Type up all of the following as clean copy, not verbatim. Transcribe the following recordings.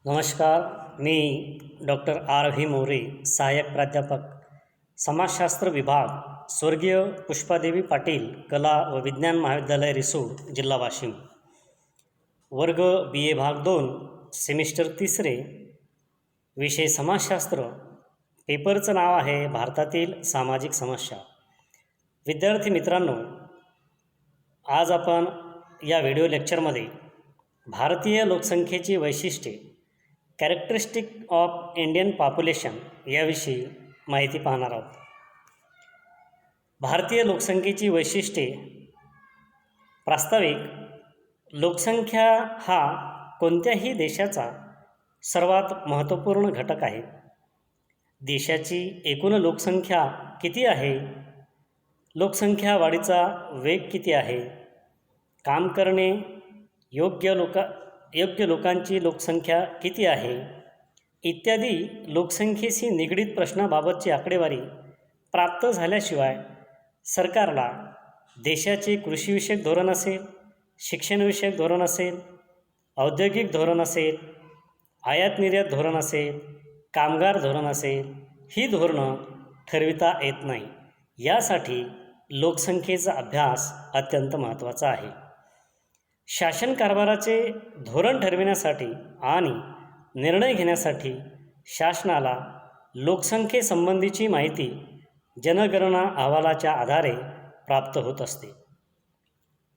नमस्कार. मी doctor R V More, सहाय्यक प्राध्यापक, समाजशास्त्र विभाग, स्वर्गीय पुष्पादेवी पाटील कला व विज्ञान महाविद्यालय रिसोड, जिल्हा वाशिम. वर्ग बी ए भाग 2, सेमिस्टर 3, विषय समाजशास्त्र. पेपरचं नाव आहे भारतातील सामाजिक समस्या. विद्यार्थी मित्रांनो, आज आपण या व्हिडिओ लेक्चरमध्ये भारतीय लोकसंख्येची वैशिष्ट्ये, कॅरेक्टरिस्टिक ऑफ इंडियन पॉप्युलेशन याविषयी माहिती पाहणार आहोत. भारतीय लोकसंख्येची वैशिष्ट्ये. प्रास्ताविक. लोकसंख्या हा कोणत्याही देशाचा सर्वात महत्त्वपूर्ण घटक आहे. देशाची एकूण लोकसंख्या किती आहे? लोकसंख्या वाढीचा वेग किती आहे? काम करणे योग्य लोकांची लोकसंख्या किती आहे? इत्यादी लोकसंख्येशी निगडीत प्रश्नाबाबतची आकडेवारी प्राप्त झाल्याशिवाय सरकारला देशाचे कृषीविषयक धोरण असेल, शिक्षणविषयक धोरण असेल, औद्योगिक धोरण असेल, आयात निर्यात धोरण असेल, कामगार धोरण असेल, ही धोरणं ठरविता येत नाही. यासाठी लोकसंख्येचा अभ्यास अत्यंत महत्त्वाचा आहे. शासन कारभाराचे धोरण ठरविण्यासाठी आणि निर्णय घेण्यासाठी शासनाला लोकसंख्येसंबंधीची माहिती जनगणना अहवालाच्या आधारे प्राप्त होत असते.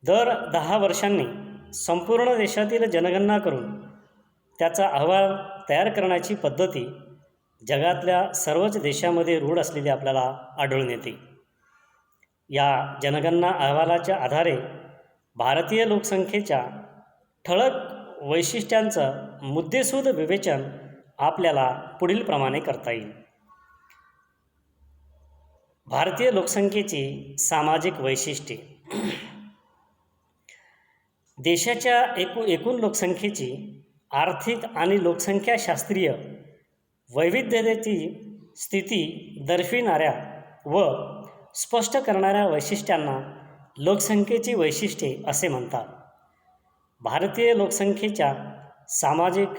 दर 10 वर्षांनी संपूर्ण देशातील जनगणना करून त्याचा अहवाल तयार करण्याची पद्धती जगातल्या सर्वच देशामध्ये रूढ असलेली आपल्याला आढळून येते. या जनगणना अहवालाच्या आधारे भारतीय लोकसंख्येच्या ठळक वैशिष्ट्यांचं मुद्देसूद विवेचन आपल्याला पुढील प्रमाणे करता येईल. भारतीय लोकसंख्येची सामाजिक वैशिष्ट्ये. देशाच्या एकूण लोकसंख्येची आर्थिक आणि लोकसंख्याशास्त्रीय वैविध्यतेची स्थिती दर्शविणाऱ्या व स्पष्ट करणाऱ्या वैशिष्ट्यांना लोकसंख्येची वैशिष्ट्ये असे म्हणतात. भारतीय लोकसंख्येच्या सामाजिक,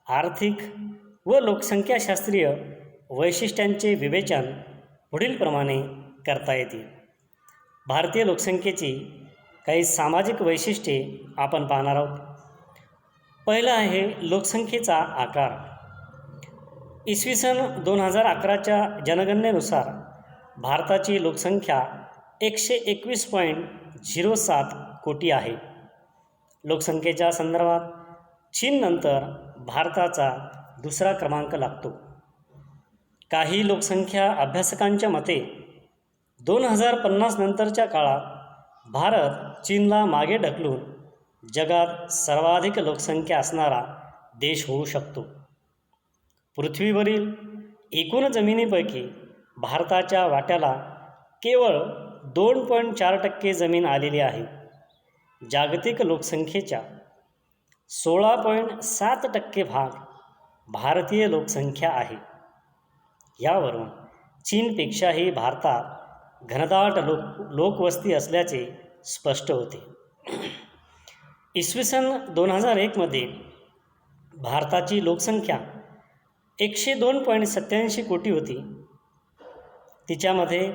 आर्थिक व लोकसंख्याशास्त्रीय वैशिष्ट्यांचे विवेचन पुढीलप्रमाणे करता येते. भारतीय लोकसंख्येची काही सामाजिक वैशिष्ट्ये आपण पाहणार आहोत. पहिलं आहे लोकसंख्येचा आकार. इसवी सन 2011च्या जनगणनेनुसार भारताची लोकसंख्या 121.07 कोटी आहे. लोकसंख्येच्या संदर्भात चीननंतर भारताचा दुसरा क्रमांक लागतो. काही लोकसंख्या अभ्यासकांच्या मते 2050 नंतरच्या काळात भारत चीनला मागे ढकलून जगात सर्वाधिक लोकसंख्या असणारा देश होऊ शकतो. पृथ्वीवरील एकूण जमिनीपैकी भारताच्या वाट्याला केवळ 2.4% जमीन आलेली आहे. जागतिक लोकसंख्येच्या 16.7% भाग भारतीय लोकसंख्या आहे. यावरून चीनपेक्षाही भारतात घनदाट लोकवस्ती असल्याचे स्पष्ट होते. इसवी सन 2001मध्ये भारताची लोकसंख्या 102.87 कोटी होती. तिच्यामध्ये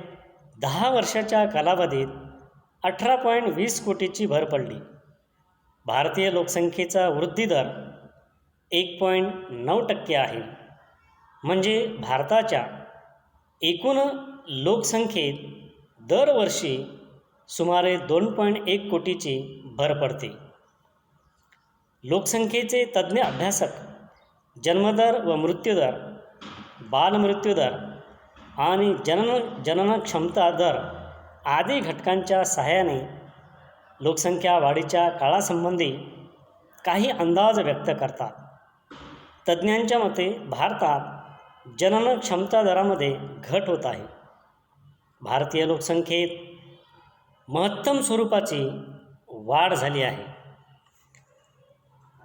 10 वर्षाच्या कालावधीत 18.20 कोटीची भर पडली. भारतीय लोकसंख्येचा वृद्धी दर 1.9% आहे. म्हणजे भारताच्या एकूण लोकसंख्येत दरवर्षी सुमारे 2.1 कोटीची भर पडते. लोकसंख्येचे तज्ज्ञ अभ्यासक जन्मदर व मृत्यूदर, बालमृत्यूदर आणि जनन क्षमता दर आदी घटकांच्या सहाय्याने लोकसंख्या वाढीच्या काळासंबंधी काही अंदाज व्यक्त करतात. तज्ज्ञांच्या मते भारतात जनन क्षमता दरामध्ये घट होत आहे. भारतीय लोकसंख्येत महत्तम स्वरूपाची वाढ झाली आहे.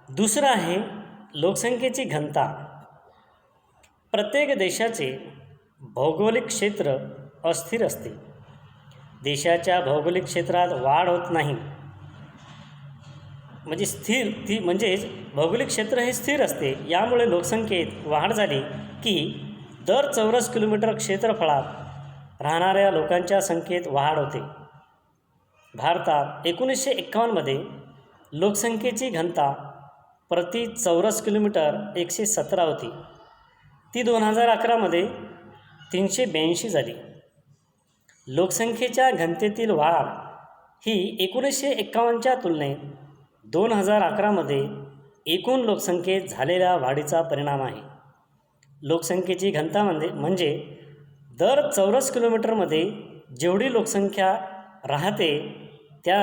दुसरं आहे लोकसंख्येची घनता. प्रत्येक देशाचे भौगोलिक क्षेत्र अस्थिर असते. देशाच्या भौगोलिक क्षेत्रात वाढ होत नाही. म्हणजे स्थिर ती म्हणजेच भौगोलिक क्षेत्र हे स्थिर असते. यामुळे लोकसंख्येत वाढ झाली की दर चौरस किलोमीटर क्षेत्रफळात राहणाऱ्या लोकांच्या संख्येत वाढ होते. भारतात 1951मध्ये लोकसंख्येची घनता प्रति चौरस किलोमीटर 117 होती. ती 2011मध्ये 382 झाली. लोकसंख्येच्या घनतेतील वाढ ही 1951च्या तुलनेत 2011मध्ये एकूण लोकसंख्येत झालेल्या वाढीचा परिणाम आहे. लोकसंख्येची घनता म्हणजे दर चौरस किलोमीटरमध्ये जेवढी लोकसंख्या राहते त्या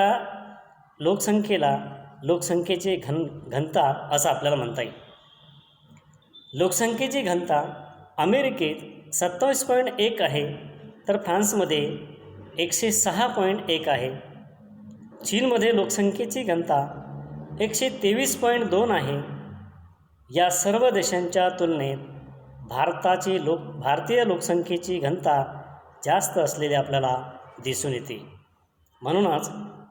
लोकसंख्येला लोकसंख्येची घनता असं आपल्याला म्हणता येईल. लोकसंख्येची घनता अमेरिकेत 27.1 आहे, तर फ्रान्समध्ये 106.1 आहे. चीनमध्ये लोकसंख्येची घनता 123.2 आहे. या सर्व देशांच्या तुलनेत भारतीय लोकसंख्येची घनता जास्त असलेली आपल्याला दिसून येते. म्हणूनच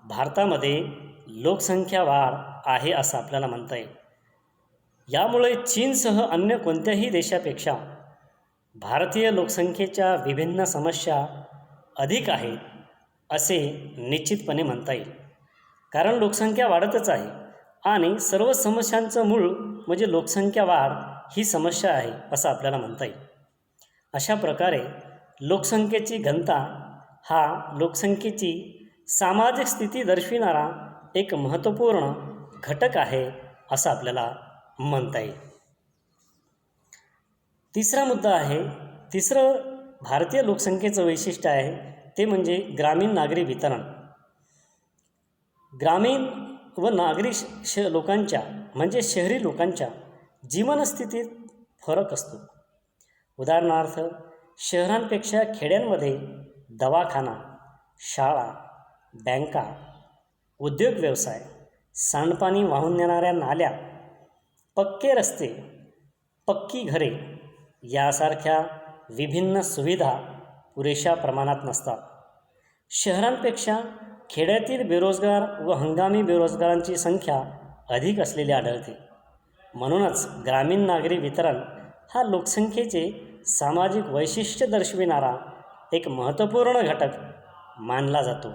भारतामध्ये लोकसंख्या वाढ आहे असं आपल्याला म्हणता येईल. यामुळे चीनसह अन्य कोणत्याही देशापेक्षा भारतीय लोकसंख्येच्या विभिन्न समस्या अधिक आहेत असे निश्चितपणे म्हणता येईल. कारण लोकसंख्या वाढतच आहे आणि सर्व समस्यांचं मूळ म्हणजे लोकसंख्या वाढ ही समस्या आहे असं आपल्याला म्हणता येईल. अशा प्रकारे लोकसंख्येची घनता हा लोकसंख्येची सामाजिक स्थिती दर्शविणारा एक महत्त्वपूर्ण घटक आहे असं आपल्याला म्हणता येईल. तिसरा मुद्दा आहे, तिसरं भारतीय लोकसंख्येचं वैशिष्ट्य आहे ते म्हणजे ग्रामीण नागरी वितरण. ग्रामीण व नागरी लोकांच्या म्हणजे शहरी लोकांच्या जीवनस्थितीत फरक असतो. उदाहरणार्थ, शहरांपेक्षा खेड्यांमध्ये दवाखाना, शाळा, बँका, उद्योग व्यवसाय, सांडपाणी वाहून नेणाऱ्या नाल्या, पक्के रस्ते, पक्की घरे यासारख्या विभिन्न सुविधा पुरेशा प्रमाणात नसतात. शहरांपेक्षा खेड्यातील बेरोजगार व हंगामी बेरोजगारांची संख्या अधिक असलेली आढळते. म्हणूनच ग्रामीण नागरी वितरण हा लोकसंख्येचे सामाजिक वैशिष्ट्य दर्शविणारा एक महत्त्वपूर्ण घटक मानला जातो.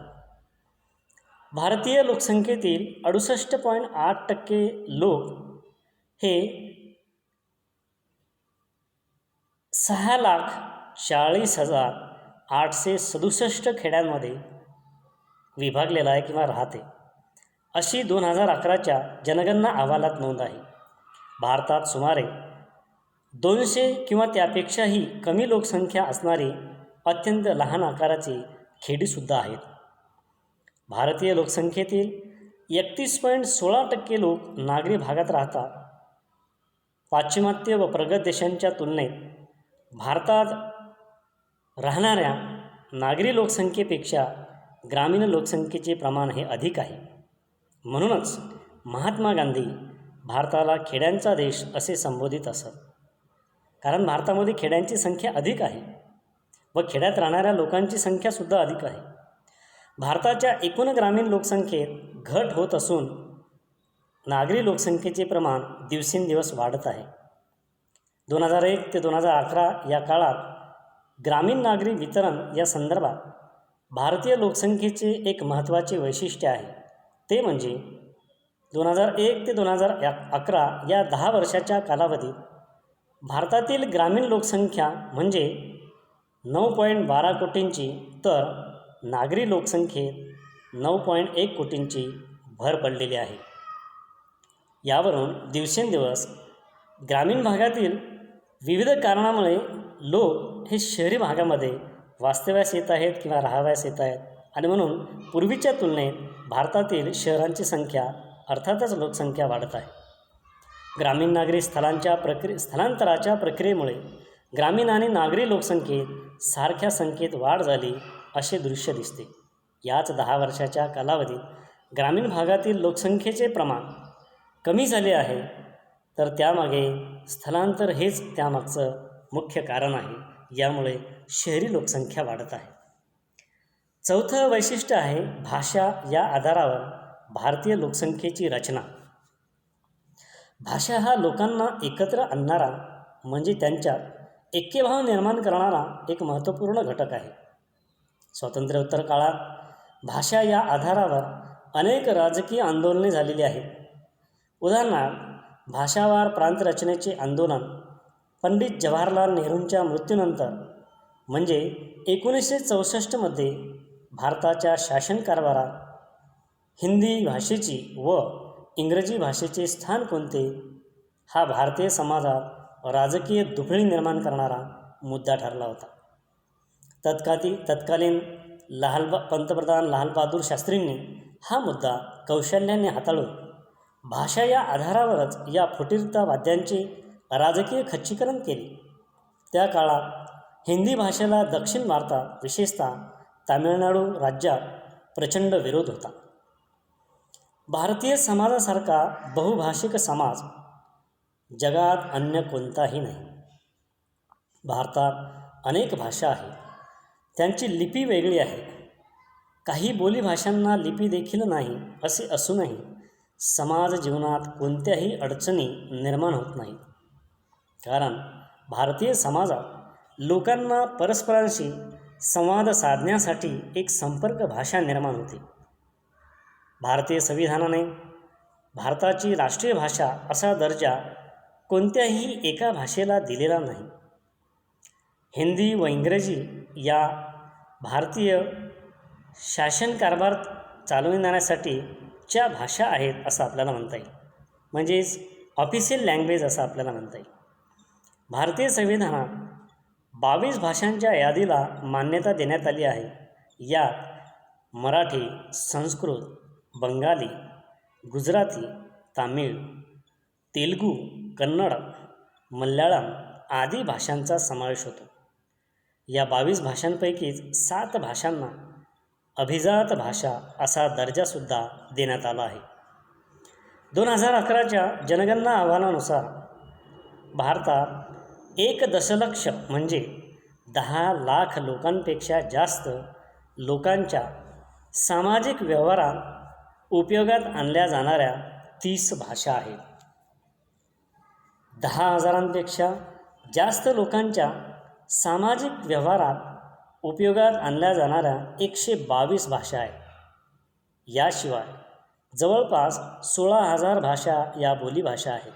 भारतीय लोकसंख्येतील 68.8% लोक हे 6,40,867 खेड्यांमध्ये विभागलेला आहे किंवा राहते, अशी 2011च्या जनगणना अहवालात नोंद आहे. भारतात सुमारे 200 किंवा त्यापेक्षाही कमी लोकसंख्या असणारी अत्यंत लहान आकाराची खेडीसुद्धा आहेत. भारतीय लोकसंख्येतील 31.16% लोक नागरी भागात राहतात. पाश्चिमात्य व प्रगत देशांच्या तुलनेत भारतात राहणाऱ्या नागरी लोकसंख्येपेक्षा ग्रामीण लोकसंख्येचे प्रमाण हे अधिक आहे. म्हणूनच महात्मा गांधी भारताला खेड्यांचा देश असे संबोधित असत. कारण भारतामध्ये खेड्यांची संख्या अधिक आहे व खेड्यात राहणाऱ्या लोकांची संख्यासुद्धा अधिक आहे. भारताच्या एकूण ग्रामीण लोकसंख्येत घट होत असून नागरी लोकसंख्येचे प्रमाण दिवसेंदिवस वाढत आहे. 2001 ते 2011 या काळात ग्रामीण नागरी वितरण या संदर्भात भारतीय लोकसंख्येचे एक महत्त्वाचे वैशिष्ट्य आहे ते म्हणजे 2001 ते 2011 या 10 वर्षाच्या कालावधीत भारतातील ग्रामीण लोकसंख्या म्हणजे 9.12 कोटींची, तर नागरी लोकसंख्येत 9.1 कोटींची भर पडलेली आहे. यावरून दिवसेंदिवस ग्रामीण भागातील विविध कारणामुळे लोक हे शहरी भागामध्ये वास्तव्यास येत आहेत किंवा राहाव्यास येत आहेत आणि म्हणून पूर्वीच्या तुलनेत भारतातील शहरांची संख्या अर्थातच लोकसंख्या वाढत आहे. ग्रामीण नागरी स्थलांतराच्या प्रक्रियेमुळे ग्रामीण आणि नागरी लोकसंख्येत सारख्या संख्येत वाढ झाली असे दृश्य दिसते. याच 10 वर्षाच्या कालावधीत ग्रामीण भागातील लोकसंख्येचे प्रमाण कमी झाले आहे, तर त्यामागे स्थलांतर हेच त्यामागचं मुख्य कारण आहे. यामुळे शहरी लोकसंख्या वाढत आहे. चौथं वैशिष्ट्य आहे भाषा. या आधारावर भारतीय लोकसंख्येची रचना. भाषा हा लोकांना एकत्र आणणारा म्हणजे त्यांच्यात ऐक्यभाव निर्माण करणारा एक महत्त्वपूर्ण घटक आहे. स्वातंत्र्योत्तर काळात भाषा या आधारावर अनेक राजकीय आंदोलने झालेली आहेत. उदाहरणार्थ भाषावार प्रांतरचनेचे आंदोलन पंडित जवाहरलाल नेहरूंच्या मृत्यूनंतर म्हणजे 1964मध्ये भारताच्या शासनकारभारात हिंदी भाषेची व इंग्रजी भाषेचे स्थान कोणते हा भारतीय समाजात राजकीय दुफळी निर्माण करणारा मुद्दा ठरला होता. तत्कालीन पंतप्रधान लालबहादूर शास्त्रींनी हा मुद्दा कौशल्याने हाताळून भाषा या आधारावरच या फुटीरतावाद्यांचे राजकीय खच्चीकरण केले. त्या काळात हिंदी भाषेला दक्षिण भारतात विशेषतः तामिळनाडू राज्यात प्रचंड विरोध होता. भारतीय समाजासारखा बहुभाषिक समाज जगात अन्य कोणताही नाही. भारतात अनेक भाषा आहेत, त्यांची लिपी वेगळी आहे. काही बोलीभाषांना लिपी देखील नाही असे असूनही समाज जीवनात कोणत्याही अडचणी निर्माण होत नाहीत. कारण भारतीय समाजात लोकांना परस्परांशी संवाद साधण्यासाठी एक संपर्क भाषा निर्माण होते. भारतीय संविधानाने भारताची राष्ट्रीय भाषा असा दर्जा कोणत्याही एका भाषेला दिलेला नाही. हिंदी व इंग्रजी या भारतीय शासनकारभार चालविण्यासाठीच्या भाषा आहेत असं आपल्याला म्हणता येईल. म्हणजेच ऑफिशियल लँग्वेज असं आपल्याला म्हणता येईल. भारतीय संविधानात 22 भाषांच्या यादीला मान्यता देण्यात आली आहे. यात मराठी, संस्कृत, बंगाली, गुजराती, तामिळ, तेलुगू, कन्नड, मल्याळम आदी भाषांचा समावेश होतो. या 22 भाषांपैकीच 7 भाषांना अभिजात भाषा असा दर्जासुद्धा देण्यात आला आहे. 2011च्या जनगणना अहवालानुसार भारतात 1 दशलक्ष म्हणजे 10 लाख लोकांपेक्षा जास्त लोकांच्या सामाजिक व्यवहारात उपयोगात आणल्या जाणाऱ्या 30 भाषा आहेत. 10,000पेक्षा जास्त लोकांच्या सामाजिक व्यवहारात उपयोगात आणल्या जाणाऱ्या 122 भाषा आहेत. याशिवाय जवळपास 16,000 भाषा या बोलीभाषा आहेत.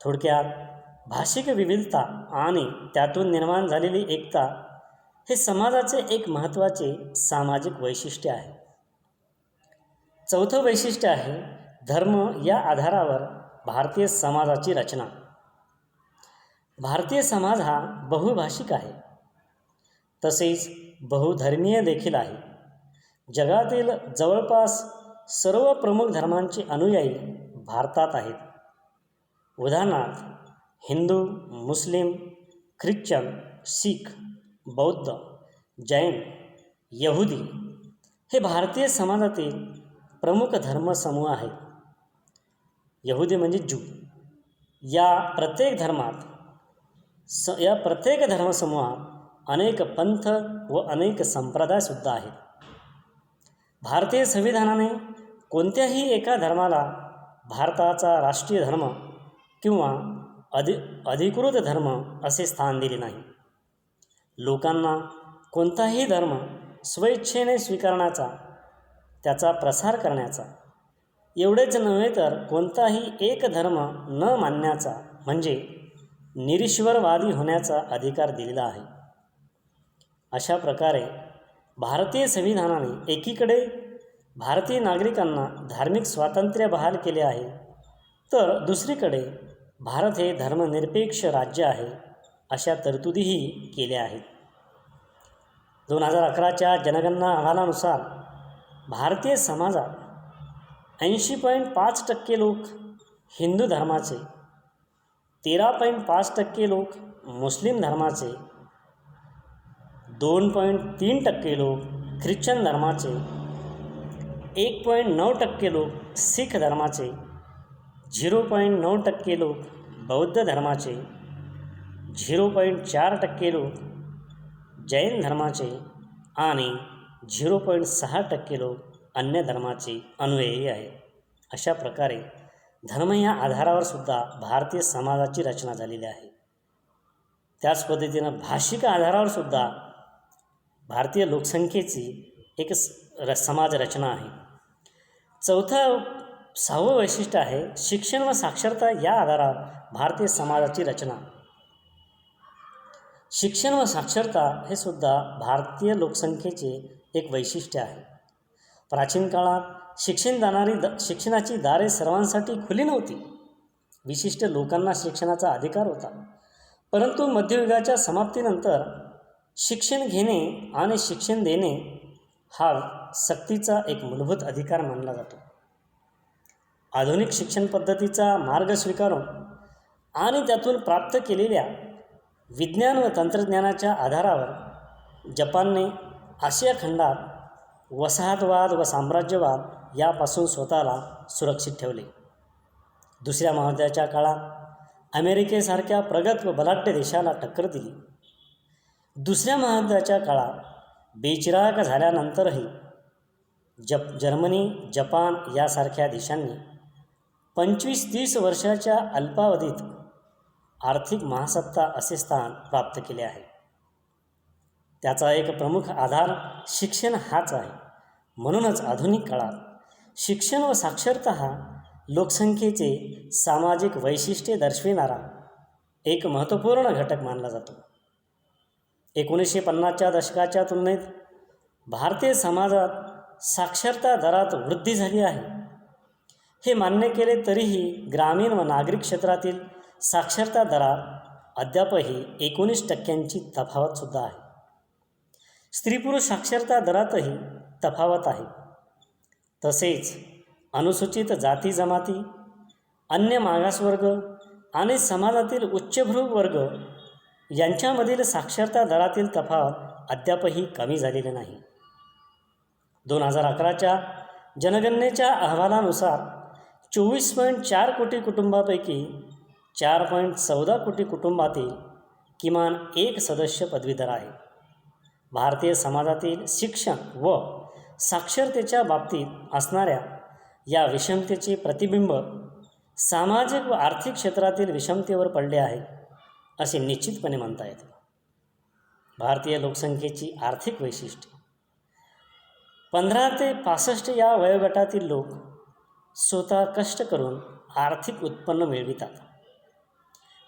थोडक्यात भाषिक विविधता आणि त्यातून निर्माण झालेली एकता हे समाजाचे एक महत्त्वाचे सामाजिक वैशिष्ट्य आहे. चौथं वैशिष्ट्य आहे धर्म या आधारावर भारतीय समाजाची रचना. भारतीय समाज हा बहुभाषिक आहे, तसेच बहुधर्मीय देखील आहे. जगातील जवळपास सर्व प्रमुख धर्मांचे अनुयायी भारतात आहेत. उदाहरणार्थ हिंदू, मुस्लिम, ख्रिश्चन, शीख, बौद्ध, जैन, यहुदी हे भारतीय समाजातील प्रमुख धर्मसमूह आहेत. यहुदी म्हणजे ज्यू. या प्रत्येक धर्मसमूहात अनेक पंथ व अनेक संप्रदायसुद्धा आहेत. भारतीय संविधानाने कोणत्याही एका धर्माला भारताचा राष्ट्रीय धर्म किंवा अधिकृत धर्म असे स्थान दिले नाही. लोकांना कोणताही धर्म स्वेच्छेने स्वीकारण्याचा, त्याचा प्रसार करण्याचा, एवढेच नव्हे तर कोणताही एक धर्म न मानण्याचा म्हणजे निरीश्वरवादी होण्याचा अधिकार दिलेला आहे. अशा प्रकारे भारतीय संविधानाने एकीकडे भारतीय नागरिकांना धार्मिक स्वातंत्र्य बहाल केले आहे, तर दुसरीकडे भारत हे धर्मनिरपेक्ष राज्य आहे अशा तरतुदीही केल्या आहेत. 2011च्या जनगणना अहवालानुसार भारतीय समाजात 80.5% लोक हिंदू धर्माचे, 13.5% लोक मुस्लिम धर्माचे, 2.3% लोक ख्रिश्चन धर्माचे, 1.9% लोक शीख धर्माचे, 0.9% लोक बौद्ध धर्माचे, 0.4% लोक जैन धर्माचे आणि 0.6% लोक अन्य धर्माचे अनुयायी आहे. अशा प्रकारे धर्म या आधारावर सुद्धा भारतीय समाजाची रचना झालेली आहे. त्याच पद्धतीनं भाषिक आधारावर सुद्धा भारतीय लोकसंख्येची एक समाज रचना आहे. सहावं वैशिष्ट्य आहे शिक्षण व साक्षरता या आधारावर भारतीय समाजाची रचना. शिक्षण व साक्षरता हे सुद्धा भारतीय लोकसंख्येचे एक वैशिष्ट्य आहे. प्राचीन काळात शिक्षणाची दारे सर्वांसाठी खुली नव्हती. विशिष्ट लोकांना शिक्षणाचा अधिकार होता. परंतु मध्ययुगाच्या समाप्तीनंतर शिक्षण घेणे आणि शिक्षण देणे हा सक्तीचा एक मूलभूत अधिकार मानला जातो. आधुनिक शिक्षण पद्धतीचा मार्ग स्वीकारून आणि त्यातून प्राप्त केलेल्या विज्ञान व तंत्रज्ञानाच्या आधारावर जपानने आशिया खंडात वसाहतवाद व साम्राज्यवाद यापासून स्वतःला सुरक्षित ठेवले. दुसऱ्या महायुद्धाच्या काळात अमेरिकेसारख्या प्रगत व बलाढ्य देशाला टक्कर दिली. दुसऱ्या महायुद्धाच्या काळात बेचिराग झाल्यानंतरही जर्मनी, जपान यासारख्या देशांनी 25-30 वर्षाच्या अल्पावधीत आर्थिक महासत्ता असे स्थान प्राप्त केले आहे. त्याचा एक प्रमुख आधार शिक्षण हाच आहे. म्हणूनच आधुनिक काळात शिक्षण व साक्षरता हा लोकसंख्येचे सामाजिक वैशिष्ट्ये दर्शविणारा एक महत्त्वपूर्ण घटक मानला जातो. 1950च्या दशकाच्या तुलनेत भारतीय समाजात साक्षरता दरात वृद्धी झाली आहे. हे मान्य केले तरीही ग्रामीण व नागरिक क्षेत्रातील साक्षरता दरात अद्यापही 19% तफावतसुद्धा आहे. स्त्री पुरुष साक्षरता दरातही तफावत आहे. तसेच अनुसूचित जाती जमाती, अन्य मागासवर्ग आणि समाजातील उच्चभ्रू वर्ग यांच्यामधील साक्षरता दरातील तफावत अद्यापही कमी झालेली नाही. 2011च्या जनगणनेच्या अहवालानुसार 24.4 कोटी कुटुंबापैकी 4.14 कोटी कुटुंबातील किमान एक सदस्य पदवीधर आहे. भारतीय समाजातील शिक्षण व साक्षरतेच्या बाबतीत असणाऱ्या या विषमतेचे प्रतिबिंब सामाजिक व आर्थिक क्षेत्रातील विषमतेवर पडले आहे असे निश्चितपणे म्हणता येते. भारतीय लोकसंख्येची आर्थिक वैशिष्ट्ये 15 ते 65 या वयोगटातील लोक स्वतः कष्ट करून आर्थिक उत्पन्न मिळवितात.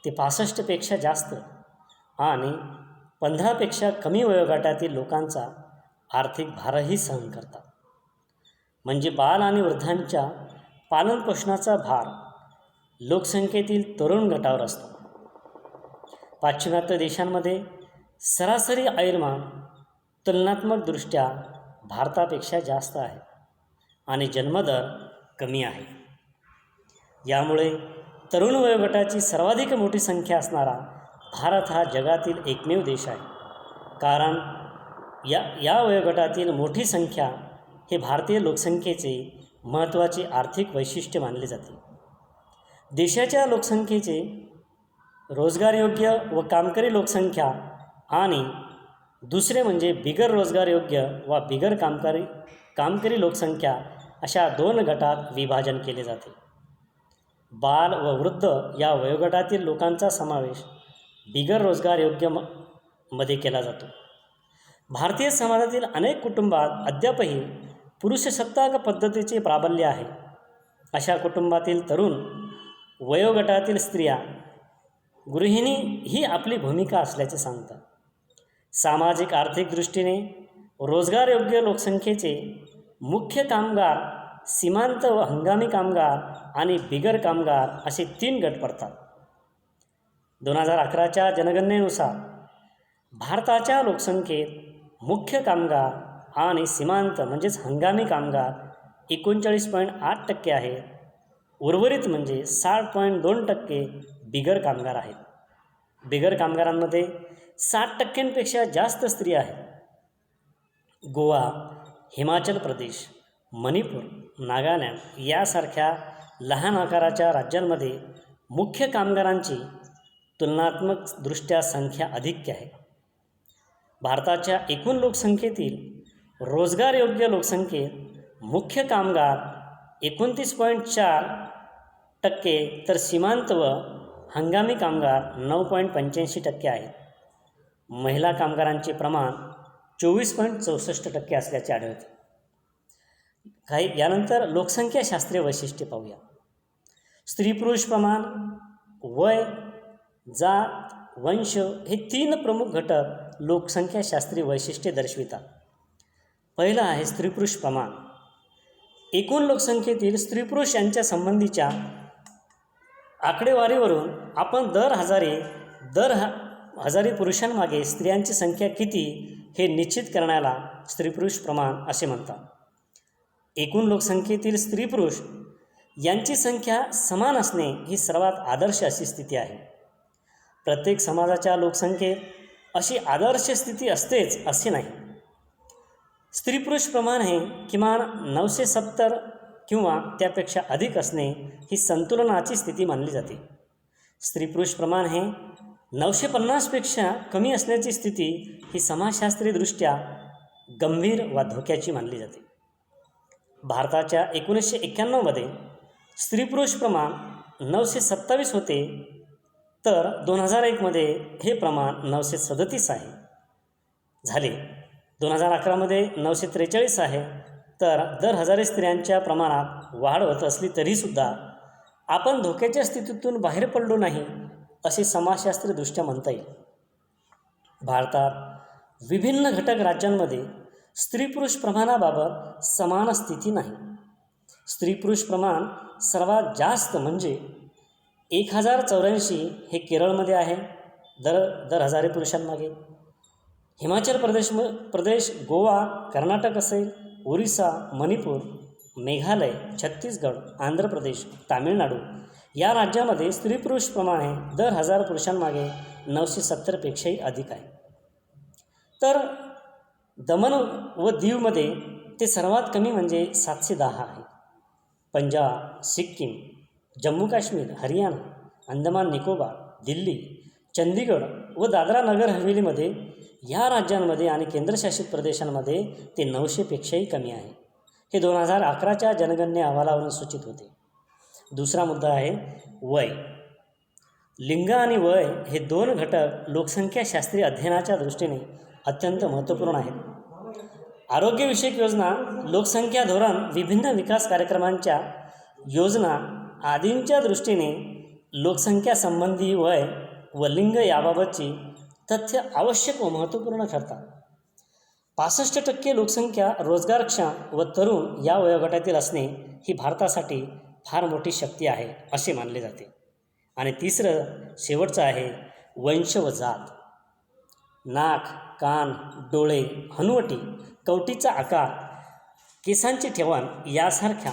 ते 65पेक्षा जास्त आणि 15पेक्षा कमी वयोगटातील लोकांचा आर्थिक भारही सहन करतात. म्हणजे बाल आणि वृद्धांच्या पालनपोषणाचा भार लोकसंख्येतील तरुण गटावर असतो. पाश्चिमात्य देशांमध्ये सरासरी आयुर्मान तुलनात्मकदृष्ट्या भारतापेक्षा जास्त आहे आणि जन्मदर कमी आहे. यामुळे तरुण वयोगटाची सर्वाधिक मोठी संख्या असणारा भारत हा जगातील एकमेव देश आहे. कारण या वयोगटातील मोठी संख्या हे भारतीय लोकसंख्येचे महत्त्वाचे आर्थिक वैशिष्ट्य मानले जाते. देशाच्या लोकसंख्येचे रोजगारयोग्य व कामकरी लोकसंख्या आणि दुसरे म्हणजे बिगर रोजगारयोग्य व बिगर कामकरी लोकसंख्या अशा 2 गटात विभाजन केले जाते. बाल व वृद्ध या वयोगटातील लोकांचा समावेश बिगर रोजगारयोग्य मध्ये केला जातो. भारतीय समाजातील अनेक कुटुंबात अद्यापही पुरुषसत्ताक पद्धतीचे प्राबल्य आहे. अशा कुटुंबातील तरुण वयोगटातील स्त्रिया गृहिणी ही आपली भूमिका असल्याचे सांगतात. सामाजिक आर्थिक दृष्टीने रोजगारयोग्य लोकसंख्येचे मुख्य कामगार, सीमांत व हंगामी कामगार आणि बिगर कामगार असे 3 गट पडतात. 2011च्या जनगणनेनुसार भारताच्या लोकसंख्येत मुख्य कामगार आणि सीमांत म्हणजेच हंगामी कामगार 39.8% आहेत. उर्वरित म्हणजे 60.2% बिगर कामगार आहेत. बिगर कामगारांमध्ये 60%पेक्षा जास्त स्त्री आहेत. गोवा, हिमाचल प्रदेश, मणिपूर, नागालँड यासारख्या लहान आकाराच्या राज्यांमध्ये मुख्य कामगारांची तुलनात्मकदृष्ट्या संख्या अधिक आहे. भारताच्या एकूण लोकसंख्येतील रोजगारयोग्य लोकसंख्येत मुख्य कामगार 29.4% तर सीमांत व हंगामी कामगार 9.85% आहेत. महिला कामगारांचे प्रमाण 24.64% असल्याचे आढळते. यानंतर लोकसंख्याशास्त्रीय वैशिष्ट्ये पाहूया. स्त्री पुरुष प्रमाण, वय, जात, वंश हे 3 प्रमुख घटक लोकसंख्याशास्त्रीय वैशिष्ट्ये दर्शवितात. पहिला आहे स्त्री पुरुष प्रमाण. एकूण लोकसंख्येतील स्त्री पुरुष यांच्या संबंधीच्या आकडेवारीवरून आपण दर हजारी पुरुषांमागे स्त्रियांची संख्या किती हे निश्चित करण्याला स्त्री पुरुष प्रमाण असे म्हणतात. एकूण लोकसंख्येतील स्त्री पुरुष यांची संख्या समान असणे ही सर्वात आदर्श अशी स्थिती आहे. प्रत्येक समाजाच्या लोकसंख्येत अशी आदर्श स्थिती असतेच असे नाही. स्त्री पुरुष प्रमाण हे किमान 970 किंवा त्यापेक्षा अधिक असणे ही संतुलनाची स्थिती मानली जाते. स्त्री पुरुष प्रमाण हे 950पेक्षा कमी असण्याची स्थिती ही समाजशास्त्रीयदृष्ट्या गंभीर वा धोक्याची मानली जाते. भारताच्या 1991मध्ये स्त्री पुरुष प्रमाण 927 होते, तर 2001मध्ये हे प्रमाण 937 आहे झाले. 2011मध्ये 943 आहे. तर दर हजारी स्त्रियांच्या प्रमाणात वाढ होत असली तरीसुद्धा आपण धोक्याच्या स्थितीतून बाहेर पडलो नाही असे समाजशास्त्रीयदृष्ट्या म्हणता येईल. भारतात विभिन्न घटक राज्यांमध्ये स्त्री पुरुष प्रमाणाबाबत समान स्थिती नाही. स्त्री पुरुष प्रमाण सर्वात जास्त म्हणजे 1084 हे केरळमध्ये आहे दर हजारी पुरुषांमागे. हिमाचल प्रदेश, गोवा, कर्नाटक असेल, ओरिसा, मणिपूर, मेघालय, छत्तीसगड, आंध्र प्रदेश, तामिळनाडू या राज्यामध्ये स्त्री पुरुष प्रमाण हे दर 1000 पुरुषांमागे 970पेक्षाही अधिक आहे. तर दमण व दीवमध्ये ते सर्वात कमी म्हणजे 710 आहे. पंजाब, सिक्कीम, जम्मू काश्मीर, हरियाणा, अंदमान निकोबार, दिल्ली, चंदीगड व दादरा नगर हवेलीमध्ये या राज्यांमध्ये आणि केंद्रशासित प्रदेशांमध्ये ते 900पेक्षाही कमी आहे. हे 2011च्या जनगणना अहवालावरून सूचित होते. दुसरा मुद्दा आहे वय. लिंग आणि वय हे 2 घटक लोकसंख्याशास्त्रीय अध्ययनाच्या दृष्टीने अत्यंत महत्त्वपूर्ण आहेत. आरोग्यविषयक योजना, लोकसंख्या धोरण, विभिन्न विकास कार्यक्रमांच्या योजना आदींच्या दृष्टीने लोकसंख्या संबंधी वय व लिंग याबाबतची तथ्य आवश्यक व महत्त्वपूर्ण ठरतात. 65% लोकसंख्या रोजगारक्षम व तरुण या वयोगटातील असणे ही भारतासाठी फार मोठी शक्ती आहे असे मानले जाते. आणि तिसरं शेवटचं आहे वंश व जात. नाक, कान, डोळे, हनुवटी, कवटीचा आकार, केसांची ठेवण यासारख्या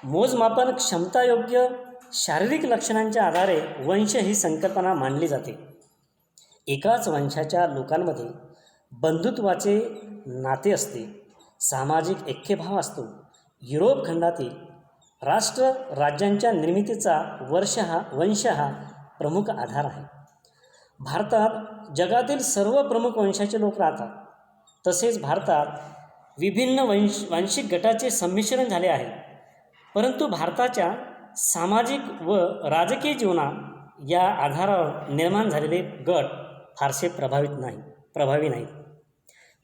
मोजमापन क्षमतायोग्य शारीरिक लक्षणांच्या आधारे वंश ही संकल्पना मांडली जाते. एकाच वंशाच्या लोकांमध्ये बंधुत्वाचे नाते असते, सामाजिक ऐक्यभाव असतो. युरोप खंडातील राज्यांच्या निर्मितीचा वंश हा प्रमुख आधार आहे. भारतात जगातील सर्व प्रमुख वंशाचे लोक राहतात. तसेच भारतात विभिन्न वांशिक गटाचे संमिश्रण झाले आहे. परंतु भारताच्या सामाजिक व राजकीय जीवनात या आधारावर निर्माण झालेले गट फारसे प्रभावी नाहीत.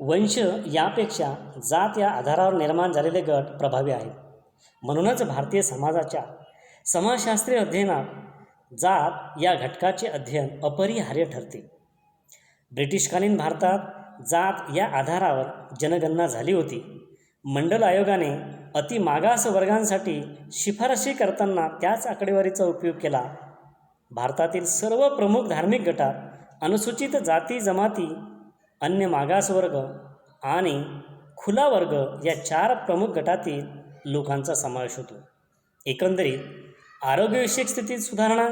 वंश यापेक्षा जात या आधारावर निर्माण झालेले गट प्रभावी आहेत. म्हणूनच भारतीय समाजाच्या समाजशास्त्रीय अध्ययनात जात या घटकाचे अध्ययन अपरिहार्य ठरते. ब्रिटिशकालीन भारतात जात या आधारावर जनगणना झाली होती. मंडल आयोगाने अति मागास वर्गांसाठी शिफारशी करताना त्याच आकडेवारीचा उपयोग केला. भारतातील सर्व प्रमुख धार्मिक गटात अनुसूचित जाती जमाती, अन्य मागास वर्ग आणि खुला वर्ग या 4 प्रमुख गटातील लोकांचा समावेश होतो. एकंदरीत आरोग्यविषयक स्थितीत सुधारणा,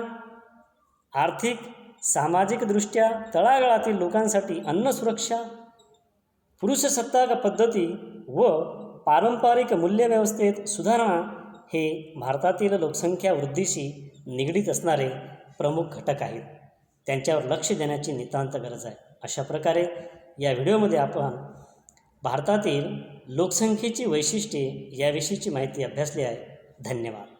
आर्थिक सामाजिकदृष्ट्या तळागाळातील लोकांसाठी अन्न सुरक्षा, पुरुषसत्ताक पद्धती व पारंपरिक मूल्यव्यवस्थेत सुधारणा हे भारतातील लोकसंख्या वृद्धीशी निगडीत असणारे प्रमुख घटक आहेत. त्यांच्यावर लक्ष देण्याची नितांत गरज आहे. अशा प्रकारे या व्हिडिओमध्ये आपण भारतातील लोकसंख्येची वैशिष्ट्ये याविषयीची माहिती अभ्यासली आहे. धन्यवाद.